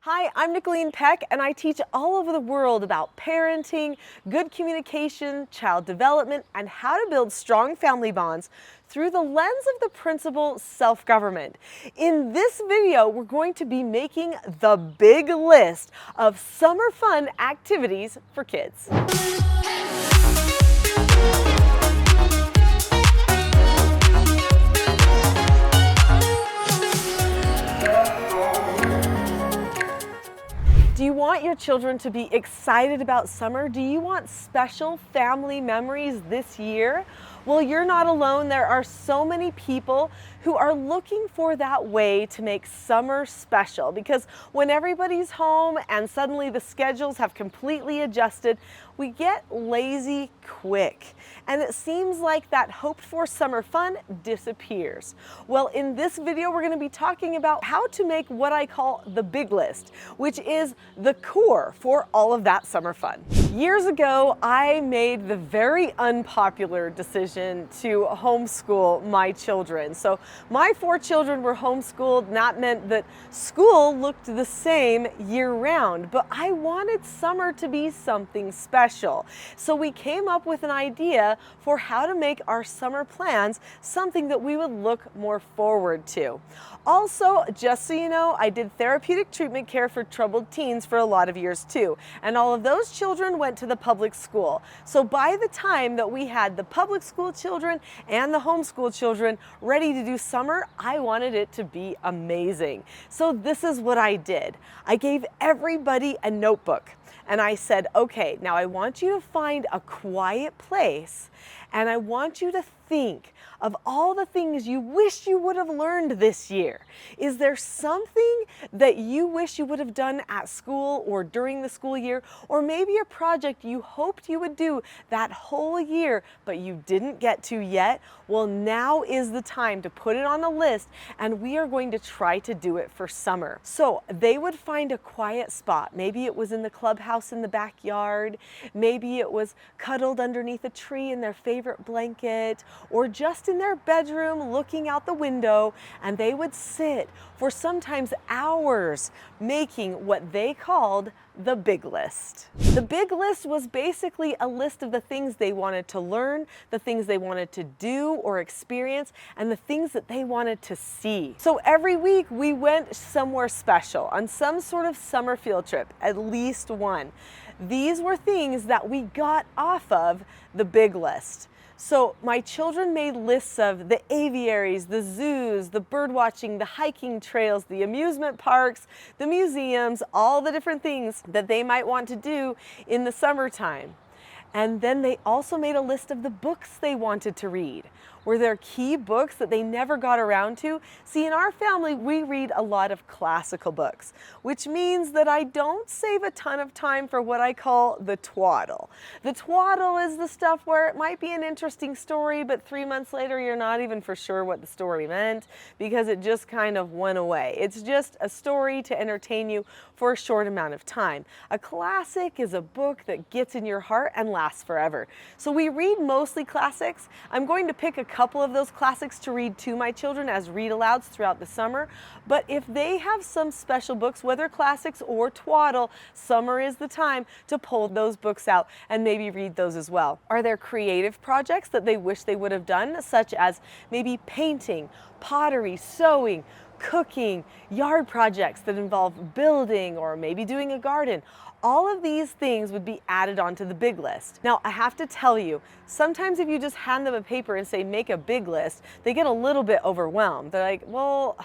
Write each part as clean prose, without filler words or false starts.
Hi, I'm Nicholeen Peck, and I teach all over the world about parenting, good communication, child development, and how to build strong family bonds through the lens of the principle self-government. In this video, we're going to be making the big list of summer fun activities for kids. Do you want your children to be excited about summer? Do you want special family memories this year? Well, you're not alone. There are so many people who are looking for that way to make summer special, because when everybody's home and suddenly the schedules have completely adjusted, we get lazy quick. And it seems like that hoped for summer fun disappears. Well, in this video, we're going to be talking about how to make what I call the big list, which is the core for all of that summer fun. Years ago, I made the very unpopular decision to homeschool my children. So my 4 children were homeschooled, and that meant that school looked the same year round, but I wanted summer to be something special. So we came up with an idea for how to make our summer plans something that we would look more forward to. Also, just so you know, I did therapeutic treatment care for troubled teens for a lot of years too, and all of those children went to the public school. So by the time that we had the public school children and the homeschool children ready to do summer, I wanted it to be amazing. So this is what I did. I gave everybody a notebook, and I said, okay, now I want you to find a quiet place, and I want you to think of all the things you wish you would have learned this year. Is there something that you wish you would have done at school or during the school year, or maybe a project you hoped you would do that whole year but you didn't get to yet? Well, now is the time to put it on the list, and we are going to try to do it for summer. So they would find a quiet spot. Maybe it was in the clubhouse in the backyard, maybe it was cuddled underneath a tree in their favorite blanket, or just in their bedroom looking out the window, and they would sit for sometimes hours making what they called the big list. The big list was basically a list of the things they wanted to learn, the things they wanted to do or experience, and the things that they wanted to see. So every week we went somewhere special on some sort of summer field trip, at least one. These were things that we got off of the big list. So my children made lists of the aviaries, the zoos, the bird watching, the hiking trails, the amusement parks, the museums, all the different things that they might want to do in the summertime. And then they also made a list of the books they wanted to read. Were there key books that they never got around to? See, in our family, we read a lot of classical books, which means that I don't save a ton of time for what I call the twaddle. The twaddle is the stuff where it might be an interesting story, but 3 months later, you're not even for sure what the story meant because it just kind of went away. It's just a story to entertain you for a short amount of time. A classic is a book that gets in your heart and lasts forever. So we read mostly classics. I'm going to pick a couple of those classics to read to my children as read-alouds throughout the summer. But if they have some special books, whether classics or twaddle, summer is the time to pull those books out and maybe read those as well. Are there creative projects that they wish they would have done, such as maybe painting, pottery, sewing, cooking, yard projects that involve building or maybe doing a garden? All of these things would be added onto the big list. Now, I have to tell you, sometimes if you just hand them a paper and say, make a big list, they get a little bit overwhelmed. They're like, well,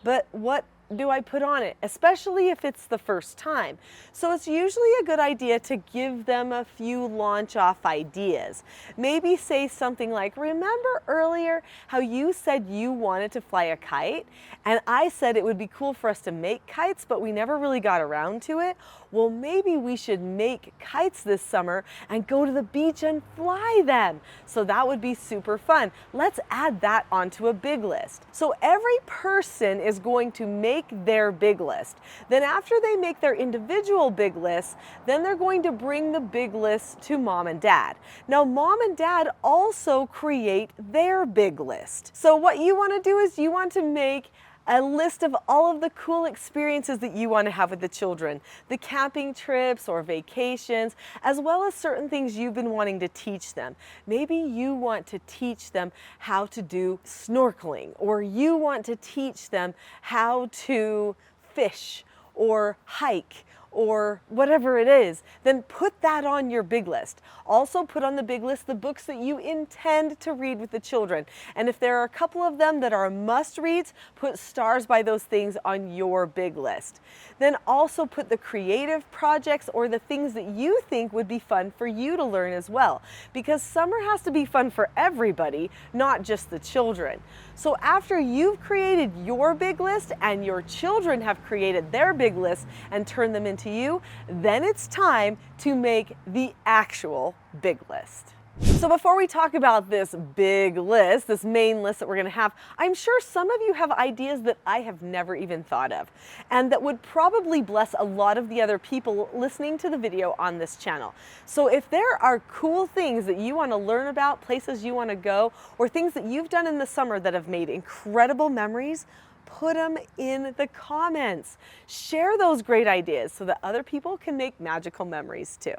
but what do I put on it? Especially if it's the first time. So it's usually a good idea to give them a few launch off ideas. Maybe say something like, remember earlier how you said you wanted to fly a kite? And I said it would be cool for us to make kites, but we never really got around to it. Well, maybe we should make kites this summer and go to the beach and fly them. So that would be super fun. Let's add that onto a big list. So every person is going to make their big list. Then after they make their individual big lists, then they're going to bring the big list to mom and dad. Now, mom and dad also create their big list. So what you want to do is you want to make a list of all of the cool experiences that you want to have with the children, the camping trips or vacations, as well as certain things you've been wanting to teach them. Maybe you want to teach them how to do snorkeling, or you want to teach them how to fish or hike, or whatever it is, then put that on your big list. Also put on the big list the books that you intend to read with the children. And if there are a couple of them that are must reads, put stars by those things on your big list. Then also put the creative projects or the things that you think would be fun for you to learn as well. Because summer has to be fun for everybody, not just the children. So after you've created your big list and your children have created their big list and turned them into you, then it's time to make the actual big list. So before we talk about this big list, this main list that we're going to have, I'm sure some of you have ideas that I have never even thought of, and that would probably bless a lot of the other people listening to the video on this channel. So if there are cool things that you want to learn about, places you want to go, or things that you've done in the summer that have made incredible memories, put them in the comments. Share those great ideas so that other people can make magical memories too.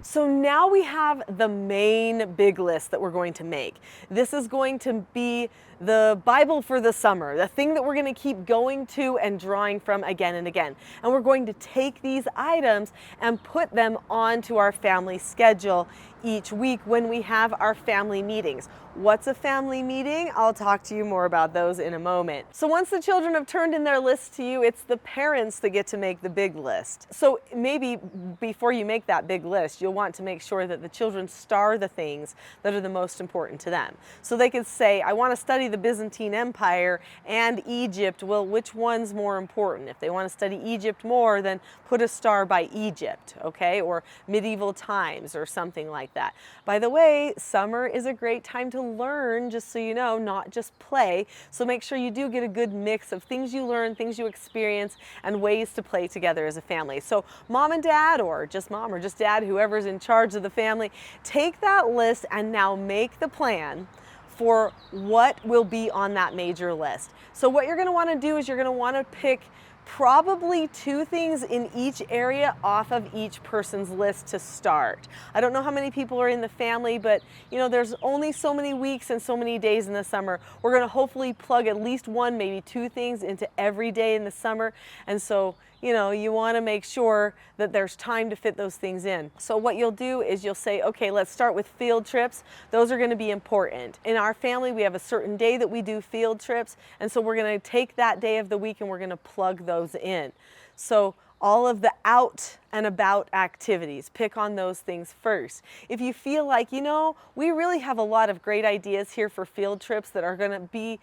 So now we have the main big list that we're going to make. This is going to be the Bible for the summer, the thing that we're going to keep going to and drawing from again and again. And we're going to take these items and put them onto our family schedule each week when we have our family meetings. What's a family meeting? I'll talk to you more about those in a moment. So once the children have turned in their list to you, it's the parents that get to make the big list. So maybe before you make that big list, you'll want to make sure that the children star the things that are the most important to them. So they could say, I want to study the Byzantine Empire and Egypt. Well, which one's more important? If they want to study Egypt more, then put a star by Egypt, okay? Or medieval times or something like that. By the way, summer is a great time to learn, just so you know, not just play. So make sure you do get a good mix of things you learn, things you experience, and ways to play together as a family. So mom and dad, or just mom or just dad, whoever's in charge of the family, take that list and now make the plan for what will be on that major list. So what you're going to want to do is you're going to want to pick probably 2 things in each area off of each person's list to start. I don't know how many people are in the family, but you know, there's only so many weeks and so many days in the summer. We're going to hopefully plug at least 1, maybe 2 things into every day in the summer. And so, you know, you want to make sure that there's time to fit those things in. So what you'll do is you'll say, okay, let's start with field trips. Those are going to be important. In our family, we have a certain day that we do field trips. And so we're going to take that day of the week and we're going to plug those in. So all of the out and about activities, pick on those things first. If you feel like, you know, we really have a lot of great ideas here for field trips that are going to be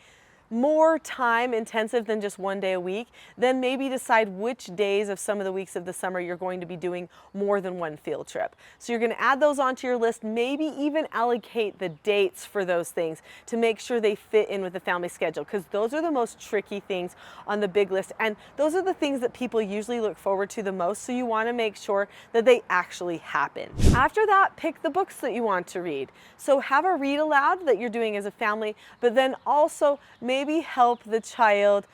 more time intensive than just 1 day a week, then maybe decide which days of some of the weeks of the summer you're going to be doing more than 1 field trip. So you're going to add those onto your list, maybe even allocate the dates for those things to make sure they fit in with the family schedule, because those are the most tricky things on the big list, and those are the things that people usually look forward to the most, so you want to make sure that they actually happen. After that, pick the books that you want to read. So have a read aloud that you're doing as a family, but then also maybe help the child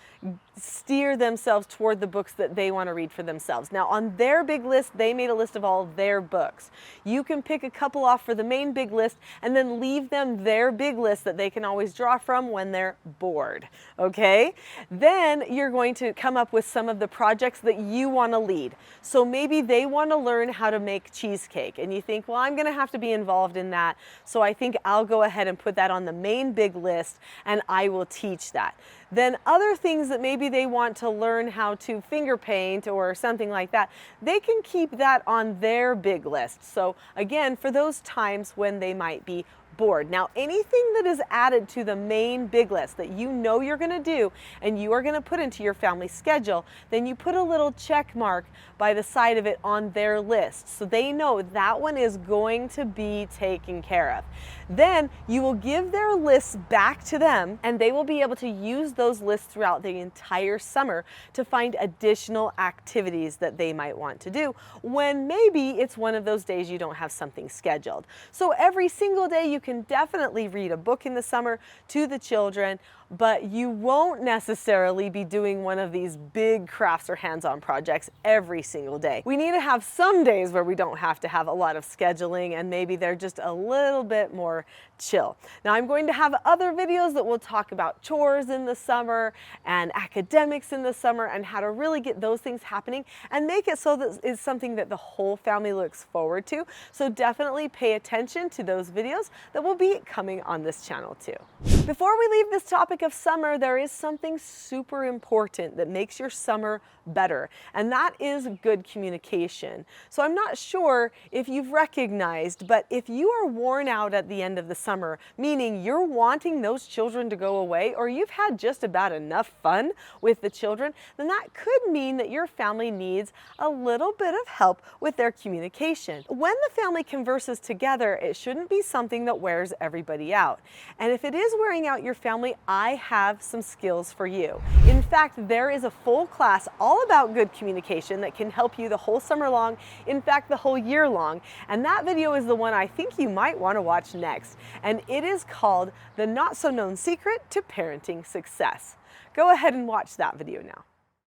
steer themselves toward the books that they want to read for themselves. Now on their big list, they made a list of all their books. You can pick a couple off for the main big list and then leave them their big list that they can always draw from when they're bored, okay? Then you're going to come up with some of the projects that you want to lead. So maybe they want to learn how to make cheesecake and you think, well, I'm going to have to be involved in that, so I think I'll go ahead and put that on the main big list and I will teach that. Then other things that maybe they want to learn how to finger paint or something like that, they can keep that on their big list. So again, for those times when they might be board. Now, anything that is added to the main big list that you know you're going to do and you are going to put into your family schedule, then you put a little check mark by the side of it on their list, so they know that one is going to be taken care of. Then you will give their lists back to them and they will be able to use those lists throughout the entire summer to find additional activities that they might want to do when maybe it's one of those days you don't have something scheduled. So every single day you can definitely read a book in the summer to the children, but you won't necessarily be doing one of these big crafts or hands-on projects every single day. We need to have some days where we don't have to have a lot of scheduling and maybe they're just a little bit more chill. Now I'm going to have other videos that will talk about chores in the summer and academics in the summer and how to really get those things happening and make it so that it's something that the whole family looks forward to. So definitely pay attention to those videos that will be coming on this channel too. Before we leave this topic of summer, there is something super important that makes your summer better, and that is good communication. So I'm not sure if you've recognized, but if you are worn out at the end of the summer, meaning you're wanting those children to go away, or you've had just about enough fun with the children, then that could mean that your family needs a little bit of help with their communication. When the family converses together, it shouldn't be something that wears everybody out. And if it is wearing out your family, I have some skills for you. In fact, there is a full class all about good communication that can help you the whole summer long, in fact, the whole year long. And that video is the one I think you might want to watch next. And it is called The Not So Known Secret to Parenting Success. Go ahead and watch that video now.